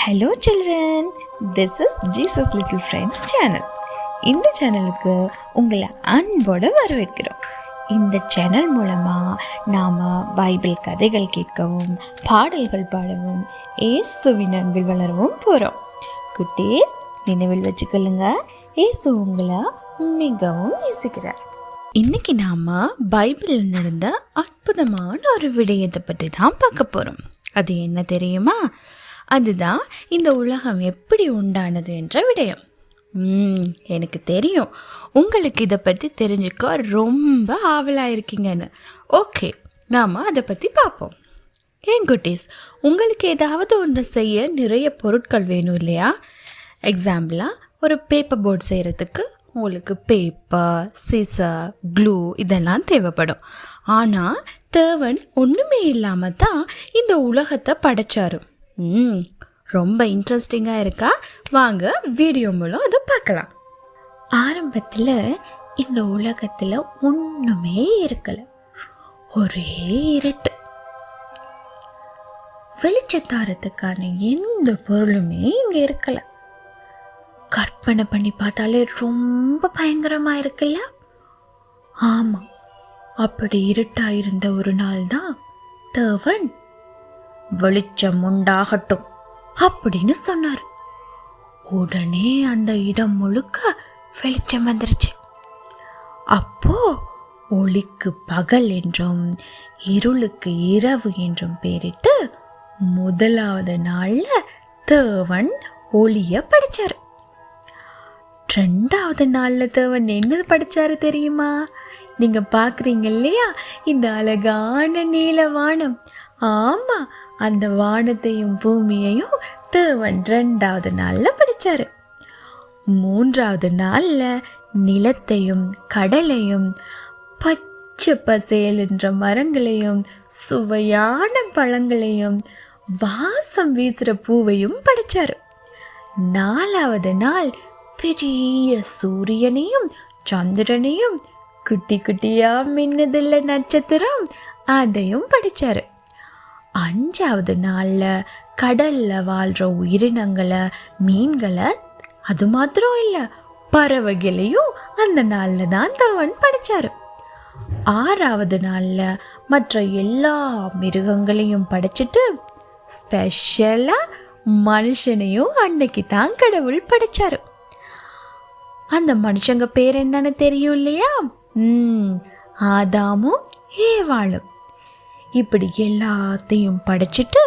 Hello children, this is Jesus little friends channel. இந்த சேனலுக்கு உங்களை அன்போடு வரவேற்கிறோம். இந்த சேனல் மூலமாக நாம் பைபிள் கதைகள் கேட்கவும், பாடல்கள் பாடவும், இயேசுவின் அன்பில் வளரவும் போகிறோம். குட்டீஸ், நினைவில் வச்சுக்கொள்ளுங்க, இயேசு உங்களை மிகவும் நேசிக்கிறார். இன்னைக்கு நாம் பைபிளில் நடந்த அற்புதமான ஒரு விடயத்தை பற்றி தான் பார்க்க போகிறோம். அது என்ன தெரியுமா? அதுதான் இந்த உலகம் எப்படி உண்டானது என்ற விடயம். எனக்கு தெரியும் உங்களுக்கு இதை பற்றி தெரிஞ்சுக்க ரொம்ப ஆவலாக இருக்கீங்கன்னு. ஓகே, நாம் அதை பற்றி பார்ப்போம். ஏன் குட்டீஸ், உங்களுக்கு ஏதாவது ஒன்று செய்ய நிறைய பொருட்கள் வேணும் இல்லையா? எக்ஸாம்பிளாக ஒரு பேப்பர் போர்ட் செய்கிறதுக்கு உங்களுக்கு பேப்பர், சீசர், க்ளூ இதெல்லாம் தேவைப்படும். ஆனால் தேவன் ஒன்றுமே இல்லாமல் தான் இந்த உலகத்தை படைச்சாரு. ரொம்ப இன்ட்ரெஸ்டிங்காக இருக்கா? வாங்க வீடியோ மூலம் அதை பார்க்கலாம். ஆரம்பத்தில் இந்த உலகத்தில் ஒன்றுமே இருக்கலை, ஒரே இருட்டு. வெளிச்சத்தாரத்துக்கான எந்த பொருளுமே இங்கே இருக்கலை. கற்பனை பண்ணி பார்த்தாலே ரொம்ப பயங்கரமாக இருக்குல்ல? ஆமாம், அப்படி இருட்டாக இருந்த ஒரு நாள் தான் தேவன் வெளிச்சம் உண்டாகட்டும் அப்படின்னு சொன்னார். உடனே அந்த இடம் முழுக்க வெளிச்சம் வந்துருச்சு. அப்போ ஒளிக்கு பகல் என்றும் இருளுக்கு இரவு என்றும் பேரிட்டு முதலாவது நாள்ல தேவன் ஒளிய படைச்சாரு. ரெண்டாவது நாள்ல தேவன் என்ன படைச்சாரு தெரியுமா? நீங்க பாக்குறீங்க இல்லையா இந்த அழகான நீல வானம்? ஆமா, அந்த வானத்தையும் பூமியையும் தேவன் ரெண்டாவது நாள்ல படைச்சாரு. மூன்றாவது நாள்ல நிலத்தையும் கடலையும் பச்சை பசேல் என்ற மரங்களையும் சுவையான பழங்களையும் வாசம் வீசுற பூவையும் படைச்சாரு. நாலாவது நாள் பெரிய சூரியனையும் சந்திரனையும் குட்டி குட்டியா மின்னதில்ல நட்சத்திரம் அதையும் படைச்சாரு. அஞ்சாவது நாள்ல கடல்ல வாழ்ற உயிரினங்களை, மீன்களை, அது மாத்திரம் இல்ல பறவைகளையும் அந்த நாள்ல தான் தேவன் படைச்சாரு. ஆறாவது நாள்ல மற்ற எல்லா மிருகங்களையும் படைச்சிட்டு ஸ்பெஷலா மனுஷனையும் அன்னைக்கு தான் கடவுள் படைச்சாரு. அந்த மனுஷங்க பேர் என்னன்னு தெரியும் இல்லையா? ஆதாமும் ஏவாளும். இப்படி எல்லாத்தையும் படைச்சிட்டு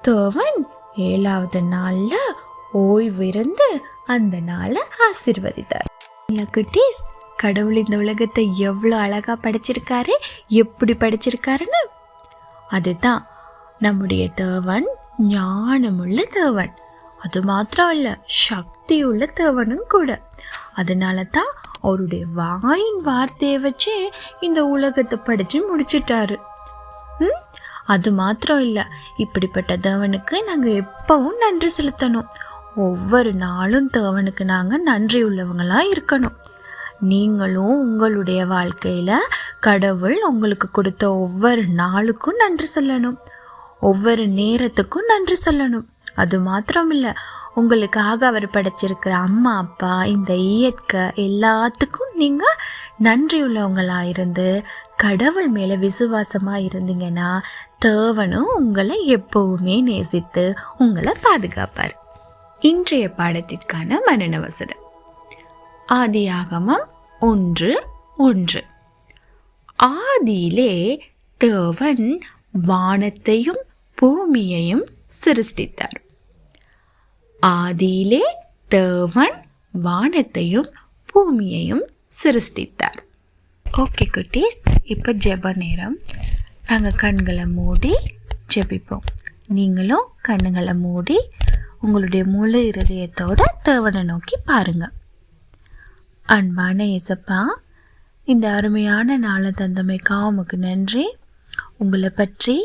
தேவன் ஏழாவது நாள்ல ஓய்வு இருந்து அந்த நாளை ஆசீர்வதித்தார். குட்டீஸ், கடவுள் இந்த உலகத்தை எவ்வளோ அழகா படைச்சிருக்காரு, எப்படி படைச்சிருக்காருன்னு. அதுதான் நம்முடைய தேவன் ஞானமுள்ள தேவன். அது மாத்திரம் இல்ல, சக்தி உள்ள தேவனும் கூட. அதனால தான் அவருடைய வாயின் வார்த்தையை வச்சே இந்த உலகத்தை படிச்சு முடிச்சிட்டாரு. அது மாத்திரம் இல்லை, இப்படிப்பட்ட தேவனுக்கு நாங்கள் எப்பவும் நன்றி செலுத்தணும். ஒவ்வொரு நாளும் தேவனுக்கு நாங்கள் நன்றி உள்ளவங்களாக இருக்கணும். நீங்களும் உங்களுடைய வாழ்க்கையில் கடவுள் உங்களுக்கு கொடுத்த ஒவ்வொரு நாளுக்கும் நன்றி சொல்லணும், ஒவ்வொரு நேரத்துக்கும் நன்றி சொல்லணும். அது மாத்திரம் இல்லை, உங்களுக்காக அவர் படைச்சிருக்கிற அம்மா அப்பா, இந்த இயற்கை எல்லாத்துக்கும் நீங்கள் நன்றி உள்ளவங்களாக இருந்து கடவுள் மேலே விசுவாசமாக இருந்தீங்கன்னா தேவனும் உங்களை எப்பவுமே நேசித்து உங்களை பாதுகாப்பார். இன்றைய பாடத்திற்கான மரண வசனம் ஆதியாகமம் 1:1. ஆதியிலே தேவன் வானத்தையும் பூமியையும் சிருஷ்டித்தார். ஆதியிலே தேவன் வானத்தையும் பூமியையும் சிருஷ்டித்தார். ஓகே குட்டீஸ், இப்போ ஜெப நேரம். நாங்கள் கண்களை மூடி ஜெபிப்போம். நீங்களும் கண்ணுங்களை மூடி உங்களுடைய முழு இருதயத்தோட தேவனை நோக்கி பாருங்க. அன்பான இயேசப்பா, இந்த அருமையான நாளை தந்தமைக்காக உமக்கு நன்றி. உங்களை பற்றி,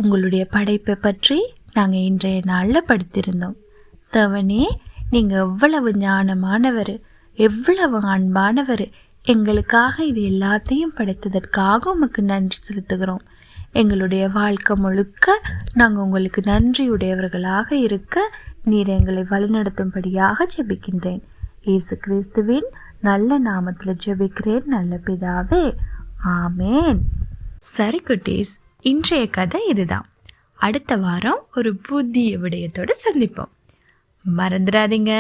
உங்களுடைய படைப்பை பற்றி நாங்கள் இன்றைய நாளில் படித்திருந்தோம். தேவனே, நீங்கள் எவ்வளவு ஞானமானவர், எவ்வளவு அன்பானவர். எங்களுக்காக இது எல்லாத்தையும் படைத்ததற்காக உமக்கு நன்றி செலுத்துகிறோம். எங்களுடைய வாழ்க்கை முழுக்க நாங்கள் உங்களுக்கு நன்றியுடையவர்களாக இருக்க நீர் எங்களை வழிநடத்தும்படியாக ஜெபிக்கின்றேன். இயேசு கிறிஸ்துவின் நல்ல நாமத்தில் ஜெபிக்கிறேன் நல்ல பிதாவே, ஆமேன். சரி குட்டீஸ், இன்றைய கதை இதுதான். அடுத்த வாரம் ஒரு புதிய விடயத்தோடு சந்திப்போம். மறந்துடாதீங்க,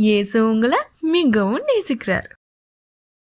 இயேசு உங்களை மிகவும் நேசிக்கிறார்.